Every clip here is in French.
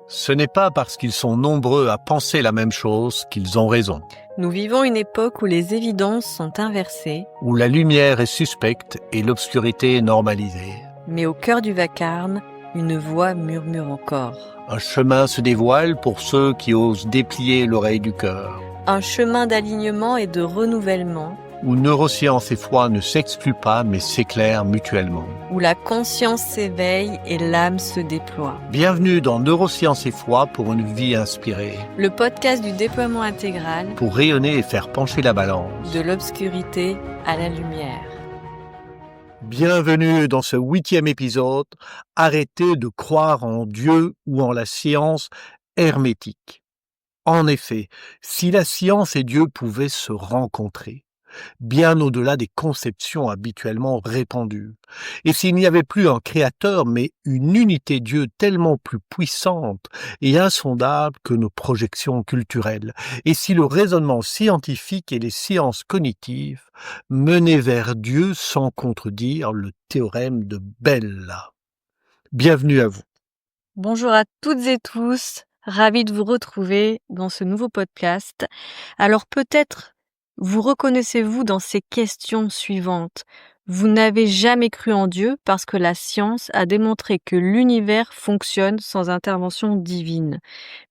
Ce n'est pas parce qu'ils sont nombreux à penser la même chose qu'ils ont raison. Nous vivons une époque où les évidences sont inversées, Où la lumière est suspecte et l'obscurité est normalisée. mais au cœur du vacarme, une voix murmure encore. Un chemin se dévoile pour ceux qui osent déplier l'oreille du cœur. Un chemin d'alignement et de renouvellement, Où neurosciences et foi ne s'excluent pas mais s'éclairent mutuellement. où la conscience s'éveille et l'âme se déploie. Bienvenue dans Neurosciences et foi pour une vie inspirée. Le podcast du déploiement intégral, Pour rayonner et faire pencher la balance. de l'obscurité à la lumière. Bienvenue dans ce 8e épisode. Arrêtez de croire en Dieu ou en la science hermétique. En effet, si la science et Dieu pouvaient se rencontrer, bien au-delà des conceptions habituellement répandues, et s'il n'y avait plus un créateur mais une unité Dieu tellement plus puissante et insondable que nos projections culturelles, et si le raisonnement scientifique et les sciences cognitives menaient vers Dieu sans contredire le théorème de Bella. Bienvenue à vous. Bonjour à toutes et tous, ravi de vous retrouver dans ce nouveau podcast. Alors peut-être vous reconnaissez-vous dans ces questions suivantes. Vous n'avez jamais cru en Dieu parce que la science a démontré que l'univers fonctionne sans intervention divine.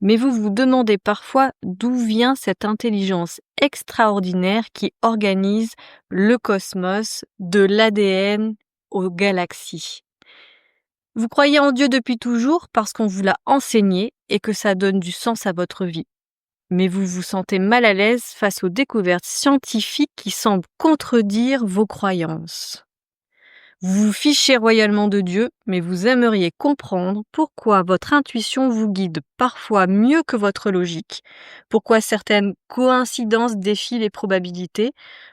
Mais vous vous demandez parfois d'où vient cette intelligence extraordinaire qui organise le cosmos de l'ADN aux galaxies. Vous croyez en Dieu depuis toujours parce qu'on vous l'a enseigné et que ça donne du sens à votre vie. Mais vous vous sentez mal à l'aise face aux découvertes scientifiques qui semblent contredire vos croyances. Vous vous fichez royalement de Dieu, mais vous aimeriez comprendre pourquoi votre intuition vous guide parfois mieux que votre logique, pourquoi certaines coïncidences défient les probabilités,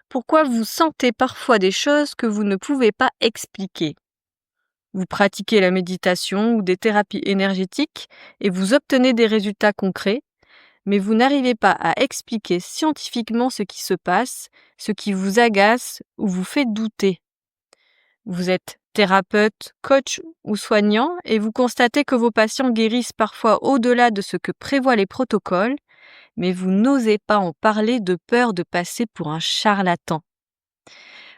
pourquoi vous sentez parfois des choses que vous ne pouvez pas expliquer. Vous pratiquez la méditation ou des thérapies énergétiques et vous obtenez des résultats concrets, mais vous n'arrivez pas à expliquer scientifiquement ce qui se passe, ce qui vous agace ou vous fait douter. Vous êtes thérapeute, coach ou soignant et vous constatez que vos patients guérissent parfois au-delà de ce que prévoient les protocoles, mais vous n'osez pas en parler de peur de passer pour un charlatan.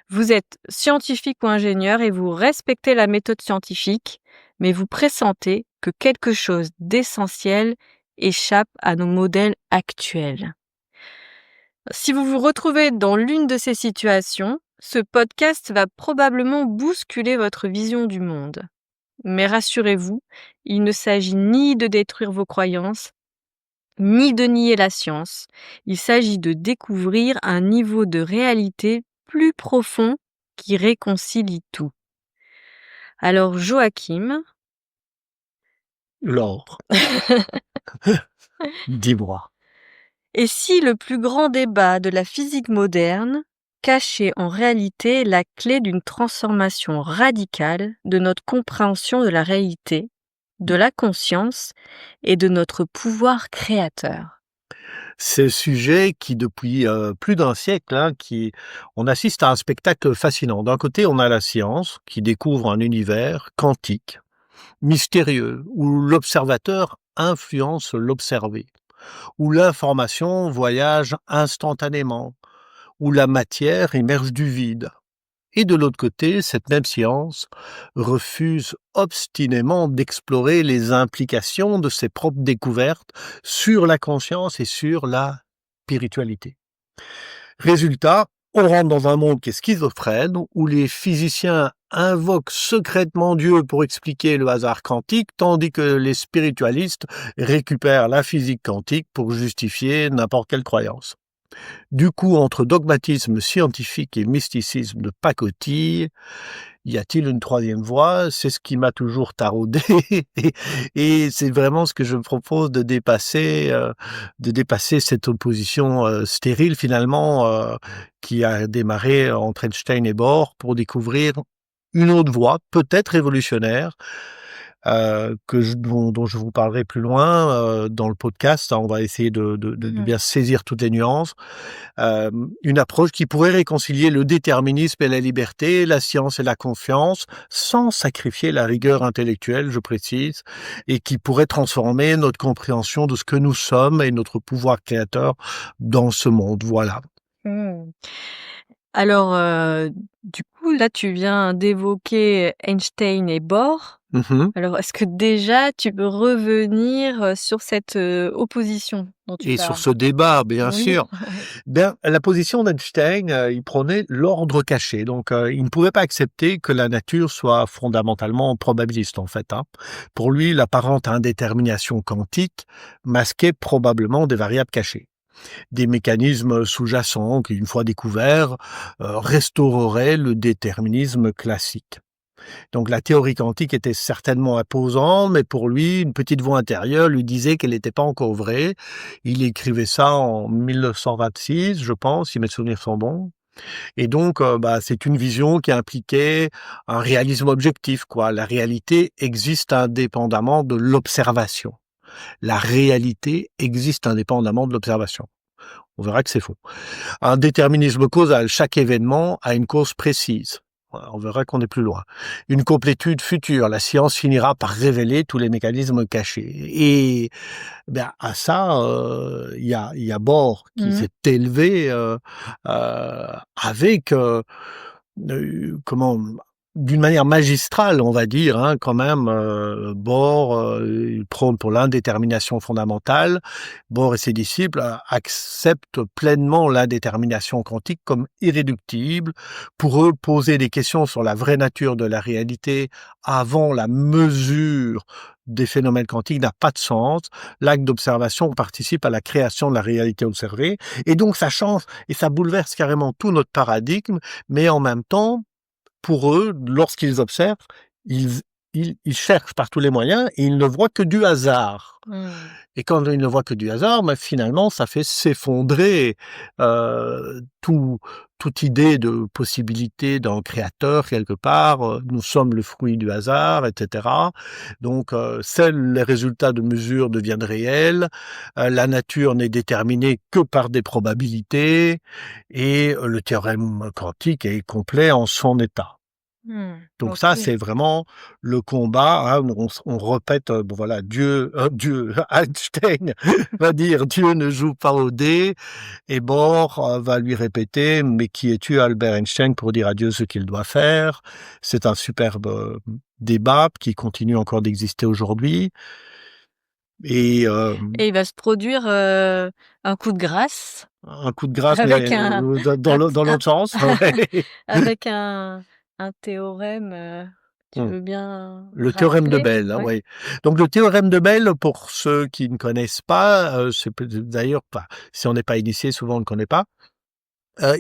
Vous êtes scientifique ou ingénieur et vous respectez la méthode scientifique, mais vous pressentez que quelque chose d'essentiel échappe à nos modèles actuels. Si vous vous retrouvez dans l'une de ces situations, ce podcast va probablement bousculer votre vision du monde. Mais rassurez-vous, il ne s'agit ni de détruire vos croyances, ni de nier la science. Il s'agit de découvrir un niveau de réalité plus profond qui réconcilie tout. Alors Joachim, Laure, dis-moi. et si le plus grand débat de la physique moderne cachait en réalité la clé d'une transformation radicale de notre compréhension de la réalité, de la conscience et de notre pouvoir créateur? Ces sujets qui, depuis plus d'un siècle, on assiste à un spectacle fascinant. D'un côté, on a la science qui découvre un univers quantique, mystérieux, où l'observateur influence l'observé, où l'information voyage instantanément, où la matière émerge du vide. Et de l'autre côté, cette même science refuse obstinément d'explorer les implications de ses propres découvertes sur la conscience et sur la spiritualité. Résultat, on rentre dans un monde qui est schizophrène, où les physiciens invoquent secrètement Dieu pour expliquer le hasard quantique, tandis que les spiritualistes récupèrent la physique quantique pour justifier n'importe quelle croyance. Du coup, entre dogmatisme scientifique et mysticisme de pacotille, y a-t-il une troisième voie? C'est ce qui m'a toujours taraudé et c'est vraiment ce que je propose de dépasser cette opposition stérile finalement qui a démarré entre Einstein et Bohr pour découvrir une autre voie, peut-être révolutionnaire, dont je vous parlerai plus loin dans le podcast. On va essayer de bien saisir toutes les nuances. Une approche qui pourrait réconcilier le déterminisme et la liberté, la science et la confiance, sans sacrifier la rigueur intellectuelle, je précise, et qui pourrait transformer notre compréhension de ce que nous sommes et notre pouvoir créateur dans ce monde. Voilà. Mmh. Alors, du coup, là, tu viens d'évoquer Einstein et Bohr. Mmh. Alors, est-ce que déjà tu peux revenir, sur cette, opposition dont tu Et sur parles? ce débat, bien Oui, sûr. ouais. Bien, la position d'Einstein, il prônait l'ordre caché. Donc, il ne pouvait pas accepter que la nature soit fondamentalement probabiliste, en fait, hein. Pour lui, l'apparente indétermination quantique masquait probablement des variables cachées, des mécanismes sous-jacents qui, une fois découverts, restaureraient le déterminisme classique. Donc la théorie quantique était certainement imposante, mais pour lui, une petite voix intérieure lui disait qu'elle n'était pas encore vraie. Il écrivait ça en 1926, je pense, si mes souvenirs sont bons. Et donc, c'est une vision qui impliquait un réalisme objectif, quoi. La réalité existe indépendamment de l'observation. La réalité existe indépendamment de l'observation. On verra que c'est faux. Un déterminisme causal, chaque événement a une cause précise. On verra qu'on est plus loin. Une complétude future, la science finira par révéler tous les mécanismes cachés. Et à ça, il y a Bohr qui Mmh. s'est élevé avec comment d'une manière magistrale, on va dire, hein, quand même. Bohr, il prône pour l'indétermination fondamentale. Bohr et ses disciples acceptent pleinement l'indétermination quantique comme irréductible. Pour eux, poser des questions sur la vraie nature de la réalité avant la mesure des phénomènes quantiques n'a pas de sens. L'acte d'observation participe à la création de la réalité observée. Et donc, ça change et ça bouleverse carrément tout notre paradigme, mais en même temps, pour eux, lorsqu'ils observent, ils ils cherchent par tous les moyens et ils ne voient que du hasard. Mmh. Et quand ils ne voient que du hasard, finalement, ça fait s'effondrer tout toute idée de possibilité d'un créateur quelque part. Nous sommes le fruit du hasard, et cetera. Donc, seuls les résultats de mesure deviennent réels. La nature n'est déterminée que par des probabilités et le théorème quantique est complet en son état. Mmh. Donc ça, OK. c'est vraiment le combat, hein. On répète, voilà, Dieu Einstein va dire: «Dieu ne joue pas aux dés» et Bohr, va lui répéter: «Mais qui es-tu, Albert Einstein, pour dire à Dieu ce qu'il doit faire?» C'est un superbe, débat qui continue encore d'exister aujourd'hui et Et il va se produire, un coup de grâce un coup de grâce, avec mais un dans un l'au dans un l'autre sens, ouais. avec un théorème, tu Mmh. veux bien Le théorème de rappeler? Bell, hein, Ouais. oui. Donc le théorème de Bell, pour ceux qui ne connaissent pas, c'est peut d'ailleurs pas si on n'est pas initié, souvent on ne connaît pas,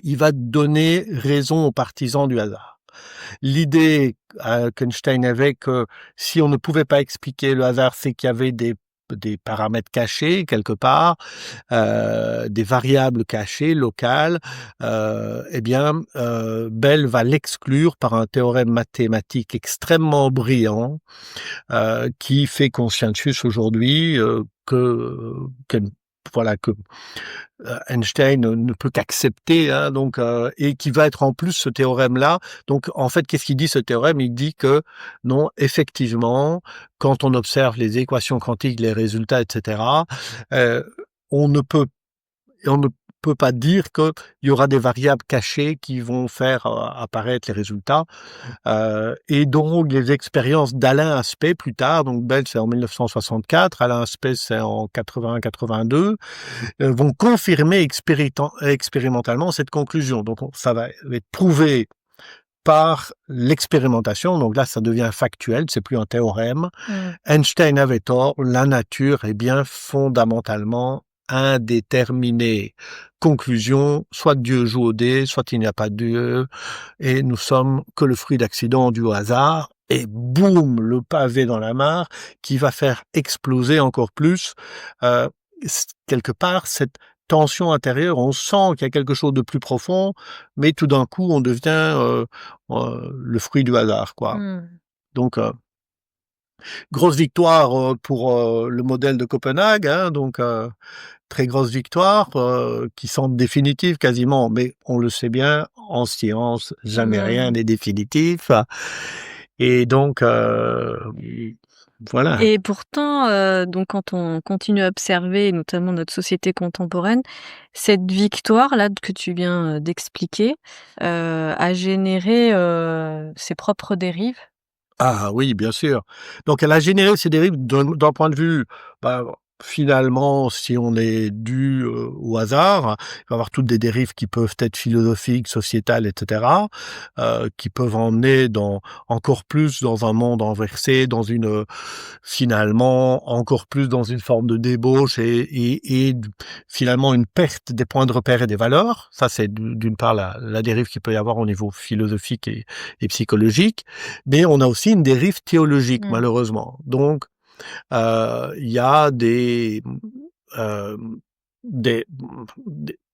il va donner raison aux partisans du hasard. L'idée, qu'Einstein avait que si on ne pouvait pas expliquer le hasard, c'est qu'il y avait des paramètres cachés quelque part, des variables cachées locales, Bell va l'exclure par un théorème mathématique extrêmement brillant, qui fait consensus aujourd'hui, que voilà, que Einstein ne peut qu'accepter, hein, donc et qui va être en plus ce théorème-là. Donc en fait, qu'est-ce qu'il dit ce théorème? Il dit que non, effectivement, quand on observe les équations quantiques, les résultats, et cetera, heu, on ne peut on ne peut pas dire qu'il y aura des variables cachées qui vont faire, apparaître les résultats. Et donc les expériences d'Alain Aspect plus tard, donc Bell c'est en 1964, Alain Aspect c'est en 80-82, vont confirmer expérimentalement cette conclusion. Donc ça va être prouvé par l'expérimentation, donc là ça devient factuel, c'est plus un théorème. Mmh. Einstein avait tort, la nature est bien fondamentalement indéterminée. Conclusion, soit Dieu joue au dé, soit il n'y a pas de Dieu, et nous sommes que le fruit d'accidents dus au hasard, et boum, le pavé dans la mare qui va faire exploser encore plus, euh, quelque part, cette tension intérieure, on sent qu'il y a quelque chose de plus profond, mais tout d'un coup, on devient le fruit du hasard, quoi. Mmh. Donc, Grosse victoire pour le modèle de Copenhague, hein, donc très grosse victoire qui semble définitive quasiment, mais on le sait bien, en science, jamais rien n'est définitif. Et donc, voilà. Et pourtant, donc quand on continue à observer, notamment notre société contemporaine, cette victoire-là que tu viens, d'expliquer, a généré, ses propres dérives? Ah oui, bien sûr. Donc elle a généré ces dérives d'un point de vue, bah, finalement, si on est dû, au hasard, il va y avoir toutes des dérives qui peuvent être philosophiques, sociétales, et cetera, qui peuvent emmener encore plus dans un monde renversé, dans une, finalement, encore plus dans une forme de débauche et finalement une perte des points de repère et des valeurs. Ça, c'est d'une part la dérive qu'il peut y avoir au niveau philosophique et psychologique. Mais on a aussi une dérive théologique, malheureusement. Donc, il y a euh, des,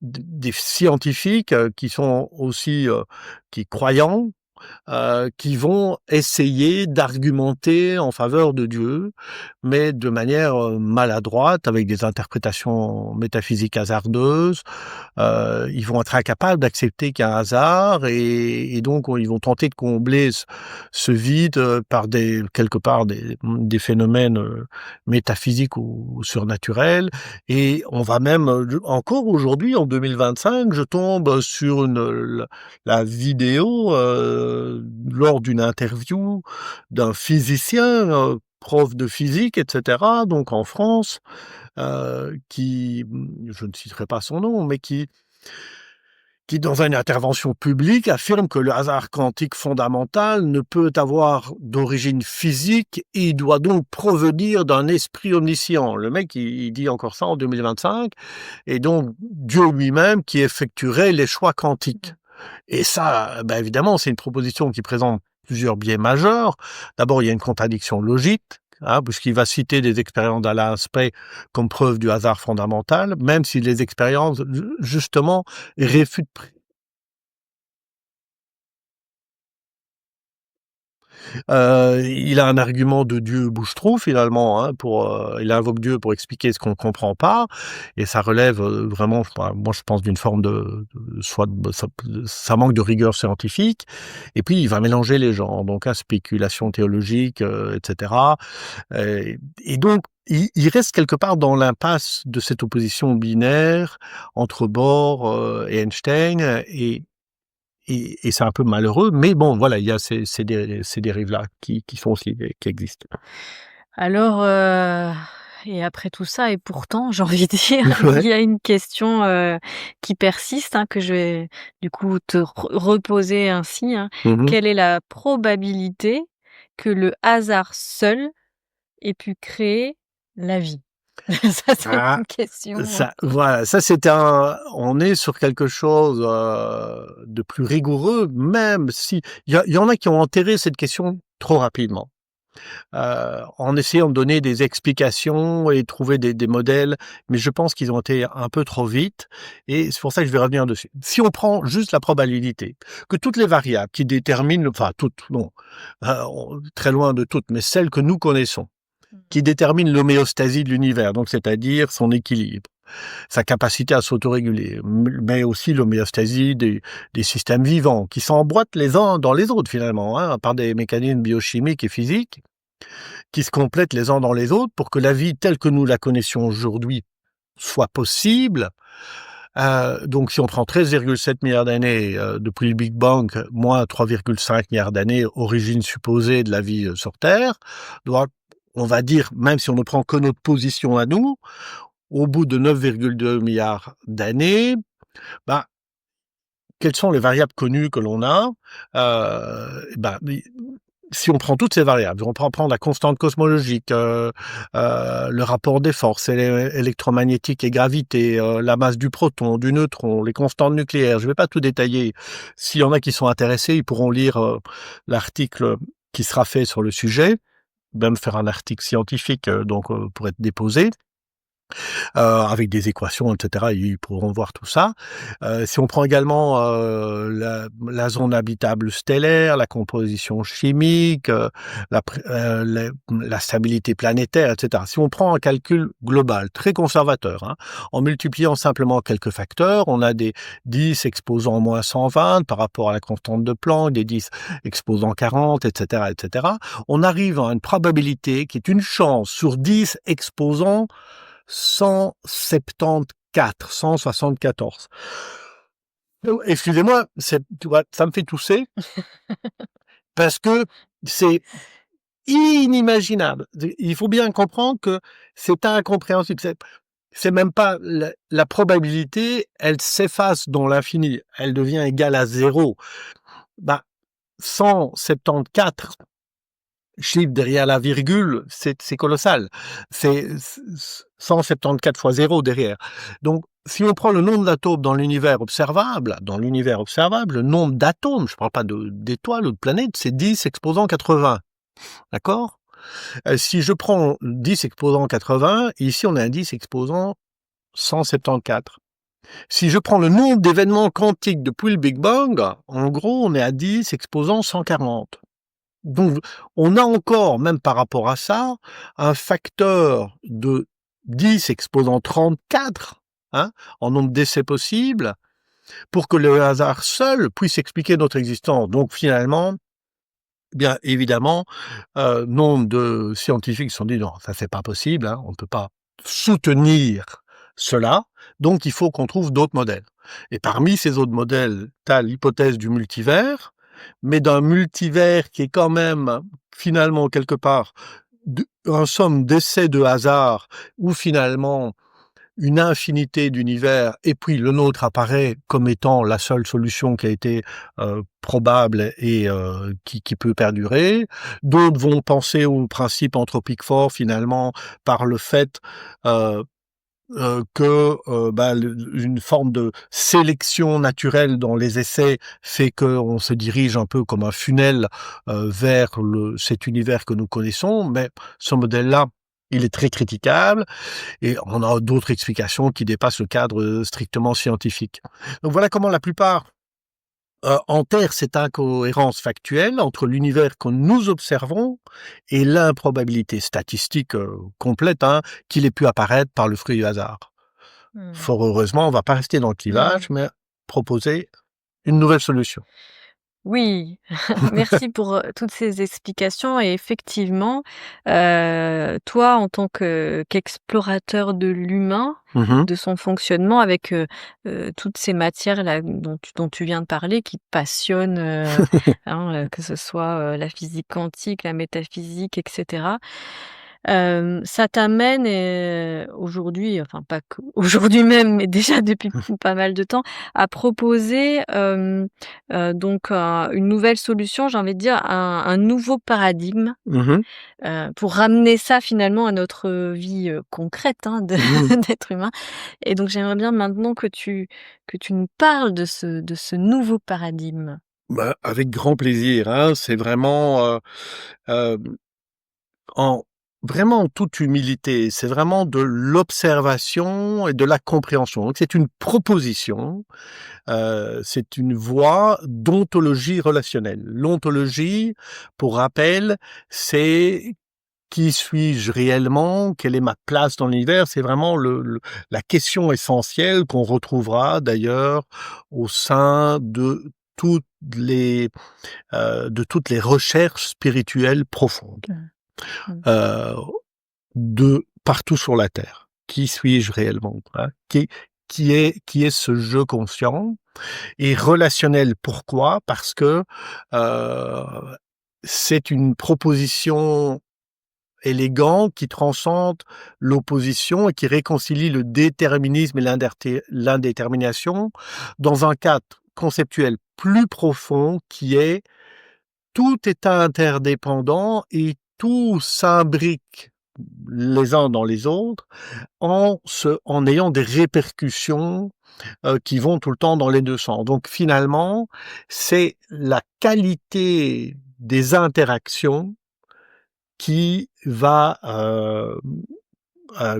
des scientifiques qui sont aussi qui croyants, qui vont essayer d'argumenter en faveur de Dieu, mais de manière maladroite, avec des interprétations métaphysiques hasardeuses. Ils vont être incapables d'accepter qu'il y a un hasard et donc ils vont tenter de combler ce vide par quelque part des phénomènes métaphysiques ou surnaturels. Et on va même, encore aujourd'hui, en 2025, je tombe sur la vidéo lors d'une interview d'un physicien, prof de physique, etc., donc en France, qui, je ne citerai pas son nom, mais qui, dans une intervention publique, affirme que le hasard quantique fondamental ne peut avoir d'origine physique et il doit donc provenir d'un esprit omniscient. Le mec, il dit encore ça en 2025, et donc Dieu lui-même qui effectuerait les choix quantiques. Et ça, ben évidemment, c'est une proposition qui présente plusieurs biais majeurs. D'abord, il y a une contradiction logique, puisqu'il va citer des expériences d'Alain Aspect comme preuve du hasard fondamental, même si les expériences, justement, réfutent. Il a un argument de Dieu bouche-trou finalement, il invoque Dieu pour expliquer ce qu'on comprend pas, et ça relève vraiment, moi je pense d'une forme ça manque de rigueur scientifique, et puis il va mélanger les genres, donc spéculation théologique, etc. Et donc il reste quelque part dans l'impasse de cette opposition binaire entre Bohr et Einstein, et c'est un peu malheureux, mais bon, voilà, il y a ces dérives-là qui sont aussi, qui existent. Alors, et après tout ça et pourtant, j'ai envie de dire, Ouais. il y a une question, qui persiste, que je vais du coup te reposer ainsi, Mmh. Quelle est la probabilité que le hasard seul ait pu créer la vie? Ça, c'est Ah, une question, ça, voilà, ça on est sur quelque chose de plus rigoureux, même si il y en a qui ont enterré cette question trop rapidement. En essayant de donner des explications et trouver des modèles, mais je pense qu'ils ont été un peu trop vite, et c'est pour ça que je vais revenir dessus. Si on prend juste la probabilité que toutes les variables qui déterminent, enfin toutes, non, très loin de toutes, mais celles que nous connaissons, qui déterminent l'homéostasie de l'univers, donc c'est-à-dire son équilibre, sa capacité à s'autoréguler, mais aussi l'homéostasie des systèmes vivants, qui s'emboîtent les uns dans les autres finalement, par des mécanismes biochimiques et physiques, qui se complètent les uns dans les autres pour que la vie telle que nous la connaissions aujourd'hui soit possible. Donc si on prend 13,7 milliards d'années depuis le Big Bang, moins 3,5 milliards d'années, origine supposée de la vie sur Terre, on va dire, même si on ne prend que notre position à nous, au bout de 9,2 milliards d'années, bah, quelles sont les variables connues que l'on a? Si on prend toutes ces variables, on prend la constante cosmologique, le rapport des forces électromagnétiques et gravité, la masse du proton, du neutron, les constantes nucléaires, je ne vais pas tout détailler. S'il y en a qui sont intéressés, ils pourront lire l'article qui sera fait sur le sujet, même faire un article scientifique pour être déposé. avec des équations, etc. Ils pourront voir tout ça. Si on prend également la zone habitable stellaire, la composition chimique, la stabilité planétaire, etc. Si on prend un calcul global, très conservateur, hein, en multipliant simplement quelques facteurs, on a des 10 exposant moins 120 par rapport à la constante de Planck, des 10 exposant 40, etc., etc. On arrive à une probabilité qui est une chance sur 10 exposant 174, 174. Excusez-moi, tu vois, ça me fait tousser parce que c'est inimaginable. Il faut bien comprendre que c'est incompréhensible. C'est même pas la probabilité, elle s'efface dans l'infini, elle devient égale à zéro. Bah, 174 chiffre derrière la virgule, c'est colossal. C'est 174 fois 0 derrière. Donc, si on prend le nombre d'atomes dans l'univers observable, le nombre d'atomes, je ne parle pas d'étoiles ou de planètes, c'est 10 exposant 80. D'accord? Si je prends 10 exposant 80, ici on a un 10 exposant 174. Si je prends le nombre d'événements quantiques depuis le Big Bang, en gros, on est à 10 exposant 140. Donc, on a encore, même par rapport à ça, un facteur de 10 exposant 34, hein, en nombre d'essais possibles, pour que le hasard seul puisse expliquer notre existence. Donc, finalement, bien évidemment, nombre de scientifiques se sont dit non, ça c'est pas possible, hein, on ne peut pas soutenir cela, donc il faut qu'on trouve d'autres modèles. Et parmi ces autres modèles, tu as l'hypothèse du multivers, mais d'un multivers qui est quand même finalement quelque part un somme d'essais de hasard, où finalement une infinité d'univers, et puis le nôtre apparaît comme étant la seule solution qui a été probable et qui peut perdurer. D'autres vont penser au principe anthropique fort, finalement, par le fait que une forme de sélection naturelle dans les essais fait qu'on se dirige un peu comme un funnel vers cet univers que nous connaissons, mais ce modèle-là, il est très critiquable. Et on a d'autres explications qui dépassent le cadre strictement scientifique. Donc voilà comment la plupart enterrent cette incohérence factuelle entre l'univers que nous observons et l'improbabilité statistique complète qu'il ait pu apparaître par le fruit du hasard. Fort heureusement, on ne va pas rester dans le clivage, mais proposer une nouvelle solution. Oui, merci pour, toutes ces explications et effectivement, toi en tant qu'explorateur de l'humain, Mmh. de son fonctionnement avec, toutes ces matières-là dont tu viens de parler qui te passionnent, hein, que ce soit, la physique quantique, la métaphysique et cetera. Ça t'amène, aujourd'hui, enfin pas qu'aujourd'hui même, mais déjà depuis pas mal de temps, à proposer, donc une nouvelle solution, j'ai envie de dire un nouveau paradigme, Mmh. pour ramener ça finalement à notre vie, concrète, hein, de Mmh. d'être humain et donc j'aimerais bien maintenant que tu nous parles de ce nouveau paradigme. Bah, avec grand plaisir, hein. C'est vraiment, hem en vraiment en toute humilité, c'est vraiment de l'observation et de la compréhension. Donc c'est une proposition, c'est une voie d'ontologie relationnelle. L'ontologie, pour rappel, c'est qui suis-je réellement? Quelle est ma place dans l'univers? C'est vraiment la question essentielle qu'on retrouvera d'ailleurs au sein de toutes les recherches spirituelles profondes. Mmh. Heu, de partout sur la terre. Qui suis-je réellement? Hein? Qui est ce je conscient? Et relationnel, pourquoi? Parce que, heu, c'est une proposition élégante qui transcende l'opposition et qui réconcilie le déterminisme et l'indétermination dans un cadre conceptuel plus profond qui est tout est interdépendant et tout s'imbrique les uns dans les autres en ayant des répercussions qui vont tout le temps dans les deux sens. Donc finalement, c'est la qualité des interactions qui va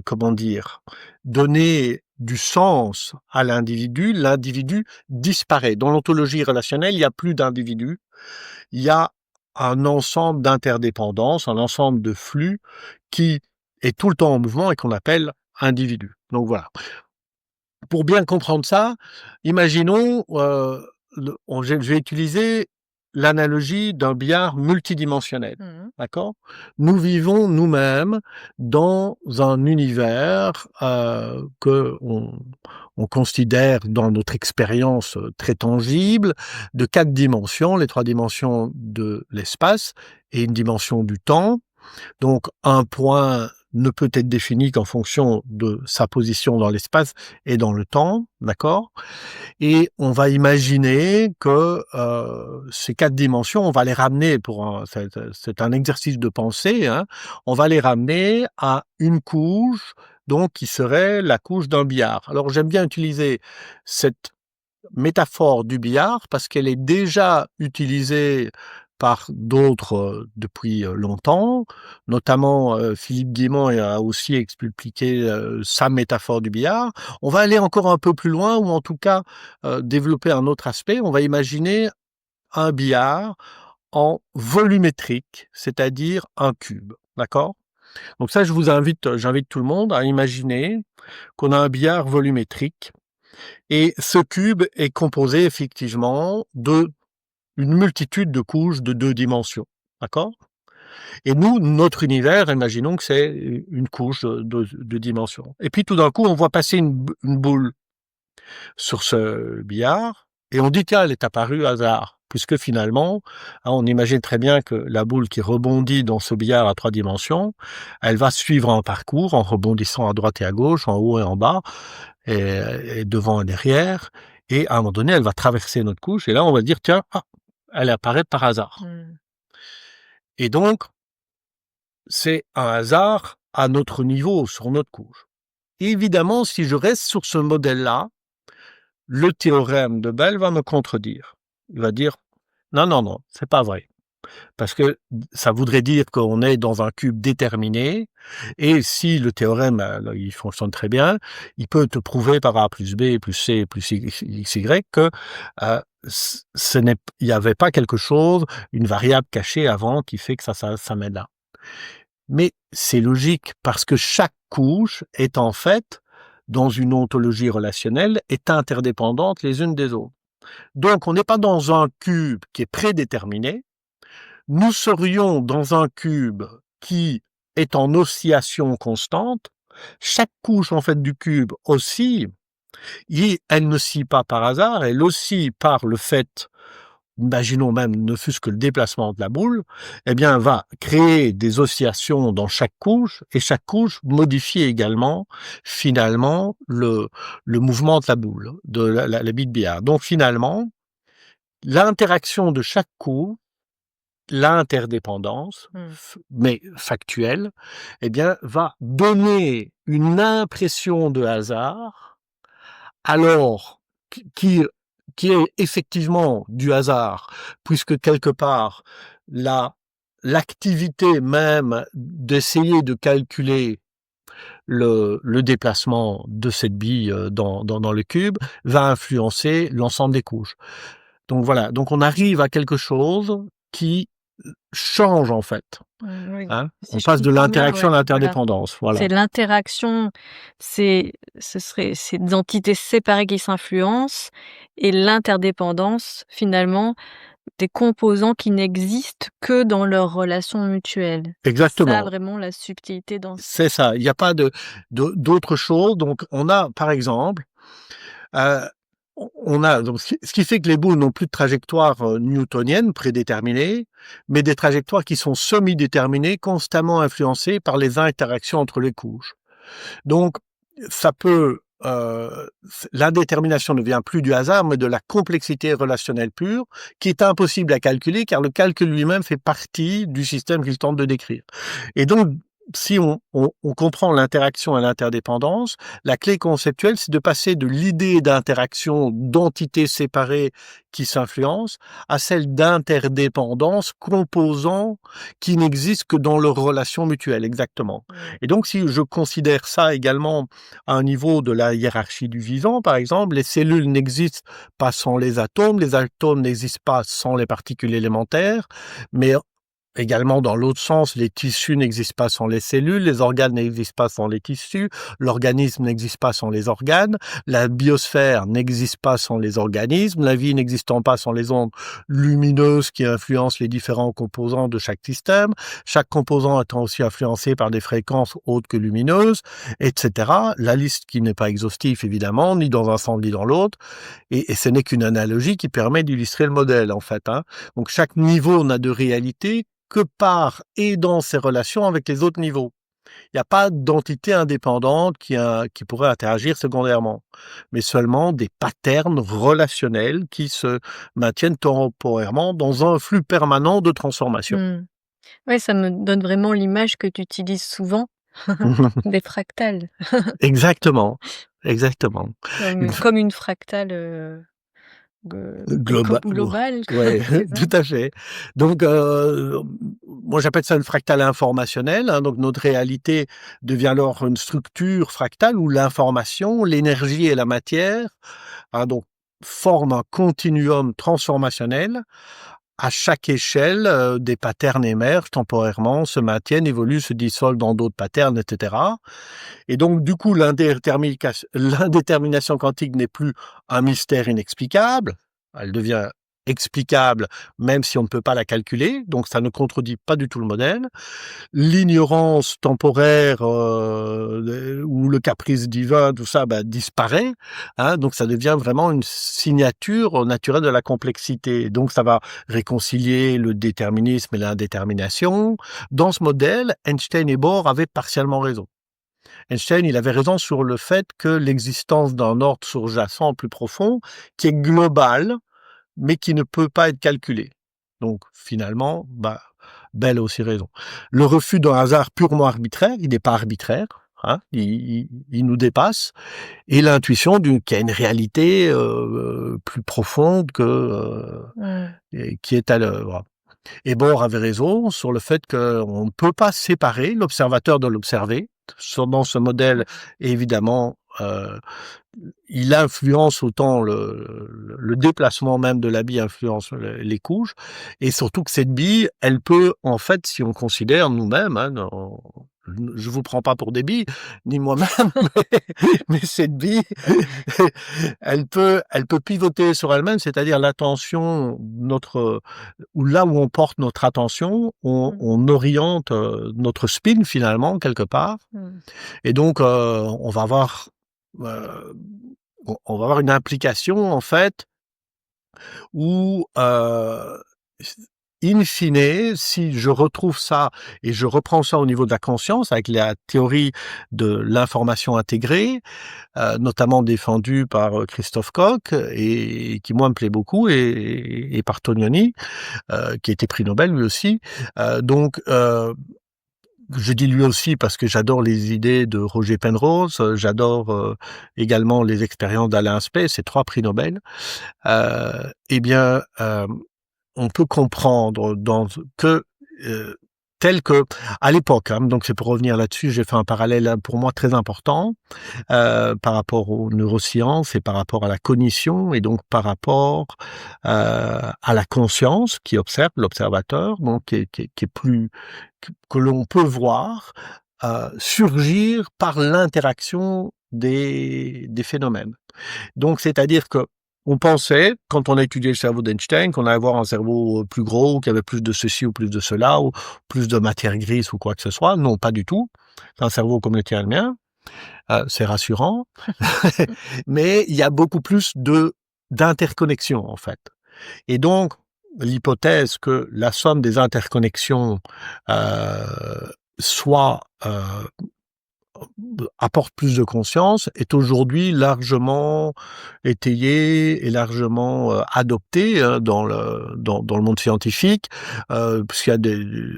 comment dire, donner du sens à l'individu, l'individu disparaît. Dans l'ontologie relationnelle, il n'y a plus d'individu, il y a un ensemble d'interdépendances, un ensemble de flux qui est tout le temps en mouvement et qu'on appelle individu. Donc voilà. Pour bien comprendre ça, imaginons, je vais utiliser l'analogie d'un billard multidimensionnel. D'accord? Nous vivons nous-mêmes dans un univers que on considère dans notre expérience très tangible de 4 dimensions, les 3 dimensions de l'espace et une dimension du temps. Donc un point ne peut être défini qu'en fonction de sa position dans l'espace et dans le temps, d'accord? Et on va imaginer que ces 4 dimensions, on va les ramener c'est un exercice de pensée, hein, on va les ramener à une couche, donc qui serait la couche d'un billard. Alors j'aime bien utiliser cette métaphore du billard parce qu'elle est déjà utilisée par d'autres depuis longtemps, notamment Philippe Guimond a aussi expliqué sa métaphore du billard. On va aller encore un peu plus loin ou en tout cas développer un autre aspect. On va imaginer un billard en volumétrique, c'est-à-dire un cube, d'accord? Donc ça, j'invite tout le monde à imaginer qu'on a un billard volumétrique et ce cube est composé effectivement de une multitude de couches de 2 dimensions, d'accord? Et nous, notre univers, imaginons que c'est une couche de dimensions. Et puis tout d'un coup, on voit passer une boule sur ce billard et on dit tiens, elle est apparue hasard, puisque finalement, hein, on imagine très bien que la boule qui rebondit dans ce billard à 3 dimensions, elle va suivre un parcours en rebondissant à droite et à gauche, en haut et en bas, et devant et derrière, et à un moment donné, elle va traverser notre couche, et là, on va dire, tiens, elle apparaît par hasard. Et donc, c'est un hasard à notre niveau, sur notre couche. Et évidemment, si je reste sur ce modèle-là, le théorème de Bell va me contredire. Il va dire, non, c'est pas vrai. Parce que ça voudrait dire qu'on est dans un cube déterminé, et si le théorème, il fonctionne très bien, il peut te prouver par A plus B plus C plus XY que il n'y avait pas quelque chose, une variable cachée avant qui fait que ça mène là. Mais c'est logique parce que chaque couche est en fait, dans une ontologie relationnelle, est interdépendante les unes des autres. Donc on n'est pas dans un cube qui est prédéterminé, nous serions dans un cube qui est en oscillation constante. Chaque couche en fait du cube oscille, et elle ne oscille pas par hasard, elle oscille par le fait, imaginons même ne fût-ce que le déplacement de la boule, eh bien va créer des oscillations dans chaque couche, et chaque couche modifie également finalement le mouvement de la boule, de la bille de billard. Donc finalement, l'interaction de chaque couche, l'interdépendance, mais factuelle, eh bien, va donner une impression de hasard, alors qui est effectivement du hasard, puisque quelque part, l'activité même d'essayer de calculer le déplacement de cette bille dans le cube va influencer l'ensemble des couches. Donc voilà, donc on arrive à quelque chose qui change en fait. Oui. Hein, on passe de l'interaction à l'interdépendance. Voilà. C'est l'interaction, c'est des entités séparées qui s'influencent, et l'interdépendance, finalement, des composants qui n'existent que dans leur relation mutuelle. Exactement. C'est ça vraiment la subtilité dans. C'est ça. Il n'y a pas d'autre chose. Donc on a par exemple donc ce qui fait que les boules n'ont plus de trajectoire newtonienne prédéterminée, mais des trajectoires qui sont semi-déterminées, constamment influencées par les interactions entre les couches. Donc, ça peut, l'indétermination ne vient plus du hasard, mais de la complexité relationnelle pure, qui est impossible à calculer, car le calcul lui-même fait partie du système qu'il tente de décrire. Et donc, si on comprend l'interaction et l'interdépendance, la clé conceptuelle, c'est de passer de l'idée d'interaction d'entités séparées qui s'influencent à celle d'interdépendance composants qui n'existent que dans leur relation mutuelle, exactement. Et donc, si je considère ça également à un niveau de la hiérarchie du vivant, par exemple, les cellules n'existent pas sans les atomes n'existent pas sans les particules élémentaires, mais également, dans l'autre sens, les tissus n'existent pas sans les cellules, les organes n'existent pas sans les tissus, l'organisme n'existe pas sans les organes, la biosphère n'existe pas sans les organismes, la vie n'existant pas sans les ondes lumineuses qui influencent les différents composants de chaque système, chaque composant étant aussi influencé par des fréquences autres que lumineuses, etc. La liste qui n'est pas exhaustive, évidemment, ni dans un sens ni dans l'autre, et ce n'est qu'une analogie qui permet d'illustrer le modèle, en fait. Donc, chaque niveau n'a de réalité que par et dans ses relations avec les autres niveaux. Il n'y a pas d'entité indépendante qui pourrait interagir secondairement, mais seulement des patterns relationnels qui se maintiennent temporairement dans un flux permanent de transformation. Mmh. Ouais, ça me donne vraiment l'image que tu utilises souvent, des fractales. Exactement, exactement. Comme une fractale, globale, quoi, Ouais, c'est ça? tout à fait. Donc, moi j'appelle ça une fractale informationnelle, donc notre réalité devient alors une structure fractale où l'information, l'énergie et la matière, donc forment un continuum transformationnel. À chaque échelle, des patterns émergent temporairement, se maintiennent, évoluent, se dissolvent dans d'autres patterns, etc. Et donc, du coup, l'indétermination quantique n'est plus un mystère inexplicable. Elle devient explicable, même si on ne peut pas la calculer. Donc, ça ne contredit pas du tout le modèle. L'ignorance temporaire ou le caprice divin, tout ça, disparaît. Donc, ça devient vraiment une signature naturelle de la complexité. Donc, ça va réconcilier le déterminisme et l'indétermination. Dans ce modèle, Einstein et Bohr avaient partiellement raison. Einstein, il avait raison sur le fait que l'existence d'un ordre sous-jacent plus profond, qui est global, mais qui ne peut pas être calculé. Donc, finalement, Bell a aussi raison. Le refus d'un hasard purement arbitraire, il n'est pas arbitraire, il nous dépasse, et l'intuition qu'il y a une réalité plus profonde qui est à l'œuvre. Et Bohr avait raison sur le fait qu'on ne peut pas séparer l'observateur de l'observé. Dans ce modèle, évidemment, il influence autant le déplacement même de la bille influence les couches, et surtout que cette bille, elle peut, en fait, si on considère nous-mêmes, je vous prends pas pour des billes, ni moi-même, mais cette bille, elle peut pivoter sur elle-même, c'est-à-dire l'attention, ou là où on porte notre attention, on oriente notre spin finalement quelque part, et donc on va avoir une implication en fait où in fine, si je retrouve ça et je reprends ça au niveau de la conscience avec la théorie de l'information intégrée, notamment défendue par Christophe Koch et qui moi me plaît beaucoup, et par Tognoni, qui a été prix Nobel lui aussi. Donc je dis lui aussi parce que j'adore les idées de Roger Penrose, j'adore également les expériences d'Alain Aspect, c'est 3 prix Nobel. On peut comprendre tel que à l'époque, donc c'est pour revenir là-dessus, j'ai fait un parallèle pour moi très important par rapport aux neurosciences et par rapport à la cognition, et donc par rapport à la conscience qui observe l'observateur, donc qui est plus que l'on peut voir surgir par l'interaction des phénomènes. Donc, c'est-à-dire que on pensait, quand on a étudié le cerveau d'Einstein, qu'on allait avoir un cerveau plus gros, qu'il y avait plus de ceci ou plus de cela, ou plus de matière grise ou quoi que ce soit. Non, pas du tout. C'est un cerveau comme le tien et le mien. C'est rassurant. Mais il y a beaucoup plus d'interconnexions, en fait. Et donc, l'hypothèse que la somme des interconnexions soit apporte plus de conscience, est aujourd'hui largement étayé et largement adopté dans le monde scientifique, puisqu'il y a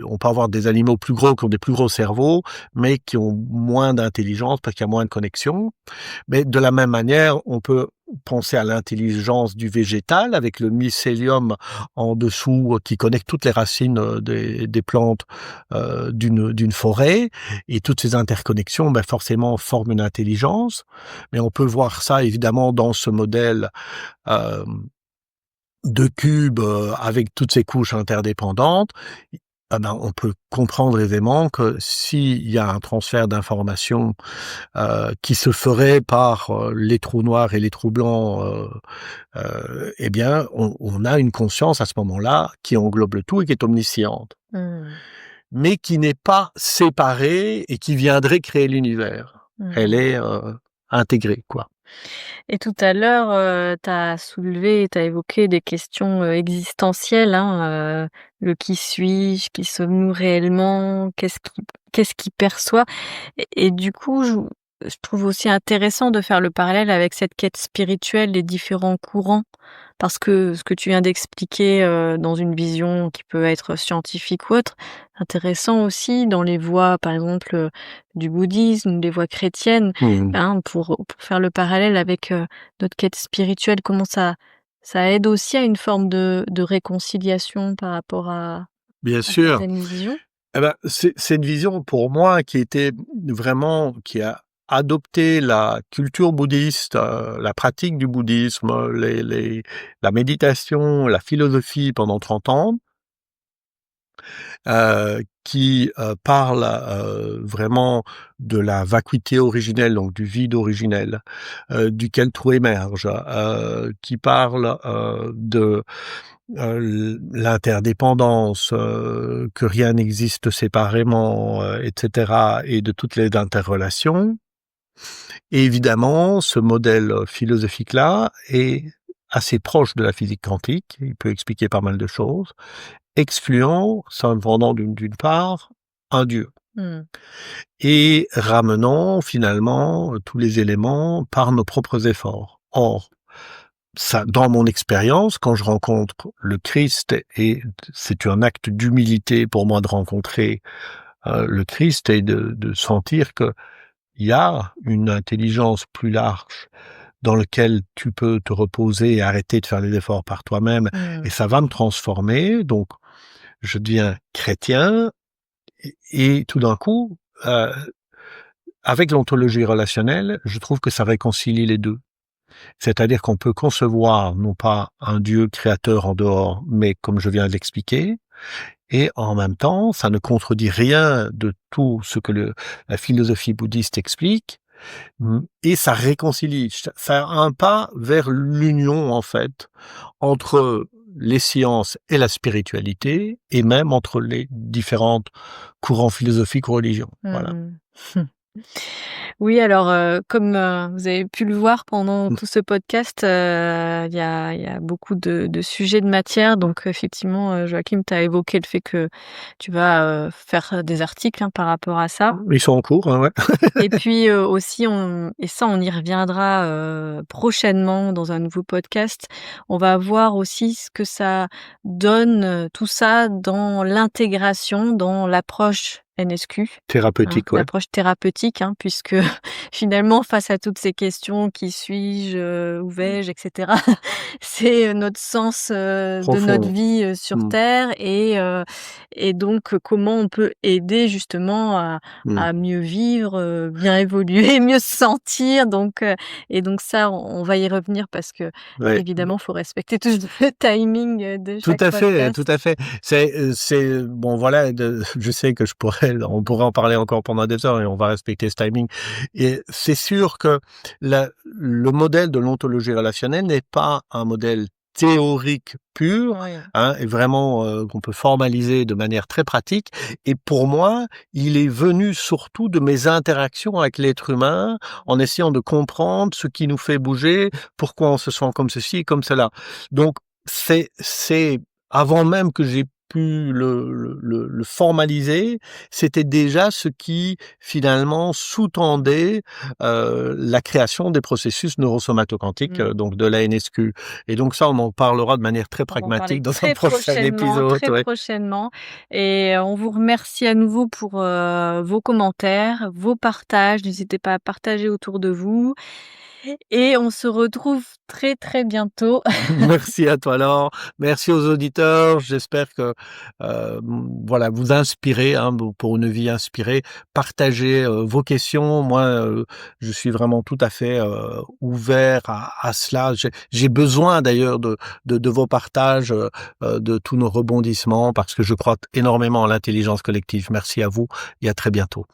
on peut avoir des animaux plus gros qui ont des plus gros cerveaux, mais qui ont moins d'intelligence parce qu'il y a moins de connexion. Mais de la même manière, on peut penser à l'intelligence du végétal avec le mycélium en dessous qui connecte toutes les racines des plantes d'une forêt, et toutes ces interconnexions forcément forment une intelligence. Mais on peut voir ça évidemment dans ce modèle euh, de cube avec toutes ces couches interdépendantes. On peut comprendre aisément que s'il y a un transfert d'informations qui se ferait par les trous noirs et les trous blancs, eh bien, on a une conscience à ce moment-là qui englobe le tout et qui est omnisciente, mais qui n'est pas séparée et qui viendrait créer l'univers. Elle est intégrée, quoi. Et tout à l'heure, tu as évoqué des questions existentielles, hein, le qui suis-je, qui sommes-nous réellement, qu'est-ce qui perçoit. Et du coup, je trouve aussi intéressant de faire le parallèle avec cette quête spirituelle des différents courants, parce que ce que tu viens d'expliquer dans une vision qui peut être scientifique ou autre, intéressant aussi dans les voies, par exemple, du bouddhisme, des voies chrétiennes, hein, pour faire le parallèle avec notre quête spirituelle, comment ça aide aussi à une forme de réconciliation par rapport Bien à sûr. certaines visions? C'est une vision pour moi qui a adopté la culture bouddhiste, la pratique du bouddhisme, la méditation, la philosophie pendant 30 ans, qui parle vraiment de la vacuité originelle, donc du vide originel, duquel tout émerge, qui parle de l'interdépendance, que rien n'existe séparément, etc., et de toutes les interrelations. Et évidemment, ce modèle philosophique-là est assez proche de la physique quantique, il peut expliquer pas mal de choses, excluant, cependant d'une part, un Dieu, et ramenant finalement tous les éléments par nos propres efforts. Or, ça, dans mon expérience, quand je rencontre le Christ, et c'est un acte d'humilité pour moi de rencontrer le Christ et de sentir que il y a une intelligence plus large dans laquelle tu peux te reposer et arrêter de faire les efforts par toi-même, et ça va me transformer. Donc, je deviens chrétien, et tout d'un coup, avec l'ontologie relationnelle, je trouve que ça réconcilie les deux. C'est-à-dire qu'on peut concevoir non pas un Dieu créateur en dehors, mais comme je viens de l'expliquer, et en même temps, ça ne contredit rien de tout ce que la philosophie bouddhiste explique, et ça réconcilie. Ça a un pas vers l'union, en fait, entre les sciences et la spiritualité, et même entre les différents courants philosophiques ou religions. Voilà. Oui, alors, comme, vous avez pu le voir pendant tout ce podcast, il y a beaucoup de sujets de matière. Donc effectivement, Joachim, tu as évoqué le fait que tu vas, faire des articles, hein, par rapport à ça. Ils sont en cours, hein, ouais. Et puis, aussi on y reviendra, prochainement dans un nouveau podcast. On va voir aussi ce que ça donne, tout ça dans l'intégration, dans l'approche NSQ. Thérapeutique, ouais. L'approche thérapeutique, hein, puisque finalement face à toutes ces questions, qui suis-je, où vais-je, etc. C'est notre sens de notre vie sur Terre, et donc comment on peut aider justement à mieux vivre, bien évoluer, mieux se sentir. Donc et donc ça, on va y revenir parce que évidemment, faut respecter tout le timing de chaque podcast. Tout à fait. C'est bon, voilà. Je sais que on pourrait en parler encore pendant des heures, et on va respecter ce timing. Et c'est sûr que le modèle de l'ontologie relationnelle n'est pas un modèle théorique pur, hein, et vraiment qu'on peut formaliser de manière très pratique. Et pour moi, il est venu surtout de mes interactions avec l'être humain, en essayant de comprendre ce qui nous fait bouger, pourquoi on se sent comme ceci et comme cela. Donc, c'est avant même que j'ai pu le formaliser, c'était déjà ce qui finalement sous-tendait la création des processus neurosomatoquantiques, donc de la NSQ. Et donc ça, on en parlera de manière très On va en parler pragmatique dans un très prochain épisode. très Ouais. prochainement et on vous remercie à nouveau pour, vos commentaires, vos partages. N'hésitez pas à partager autour de vous et on se retrouve très, très bientôt. Merci à toi Laure, merci aux auditeurs. J'espère que voilà, vous inspirer pour une vie inspirée. Partagez vos questions. Moi, je suis vraiment tout à fait ouvert à cela. J'ai besoin d'ailleurs de vos partages, de tous nos rebondissements, parce que je crois énormément à l'intelligence collective. Merci à vous et à très bientôt.